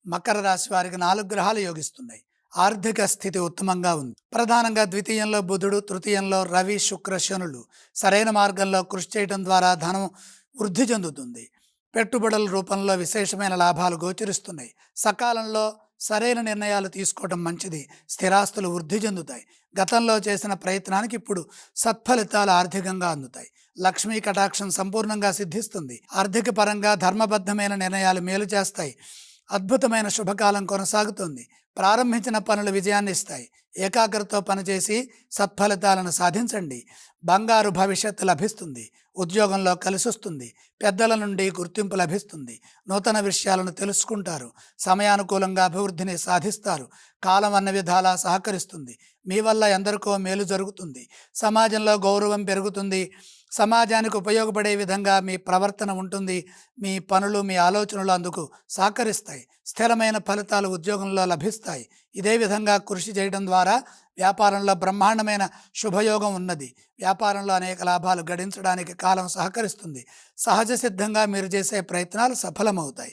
మకర రాశి వారికి 4 గ్రహాలు యోగిస్తున్నాయి. ఆర్థిక స్థితి ఉత్తమంగా ఉంది. ప్రధానంగా ద్వితీయంలో బుధుడు, తృతీయంలో రవి, శుక్ర, శనులు సరైన మార్గంలో కృషి చేయడం ద్వారా ధనం వృద్ధి చెందుతుంది. పెట్టుబడుల రూపంలో విశేషమైన లాభాలు గోచరిస్తున్నాయి. సకాలంలో సరైన నిర్ణయాలు తీసుకోవడం మంచిది. స్థిరాస్తులు వృద్ధి చెందుతాయి. గతంలో చేసిన ప్రయత్నానికి ఇప్పుడు సత్ఫలితాలు ఆర్థికంగా అందుతాయి. లక్ష్మీ కటాక్షం సంపూర్ణంగా సిద్ధిస్తుంది. ఆర్థిక పరంగా ధర్మబద్ధమైన నిర్ణయాలు మేలు చేస్తాయి. అద్భుతమైన శుభకాలం కొనసాగుతుంది. ప్రారంభించిన పనులు విజయాన్ని ఇస్తాయి. ఏకాగ్రతతో పనిచేసి సత్ఫలితాలను సాధించండి. బంగారు భవిష్యత్తు లభిస్తుంది. ఉద్యోగంలో కలిసొస్తుంది. పెద్దల నుండి గుర్తింపు లభిస్తుంది. నూతన విషయాలను తెలుసుకుంటారు. సమయానుకూలంగా అభివృద్ధిని సాధిస్తారు. కాలం అన్ని విధాలా సహకరిస్తుంది. మీ వల్ల ఎందరికో మేలు జరుగుతుంది. సమాజంలో గౌరవం పెరుగుతుంది. సమాజానికి ఉపయోగపడే విధంగా మీ ప్రవర్తన ఉంటుంది. మీ పనులు, మీ ఆలోచనలు అందుకు సహకరిస్తాయి. స్థిరమైన ఫలితాలు ఉద్యోగంలో లభిస్తాయి. ఇదే విధంగా కృషి చేయడం ద్వారా వ్యాపారంలో బ్రహ్మాండమైన శుభయోగం ఉన్నది. వ్యాపారంలో అనేక లాభాలు గడించడానికి కాలం సహకరిస్తుంది. సహజ సిద్ధంగా మీరు చేసే ప్రయత్నాలు సఫలమవుతాయి.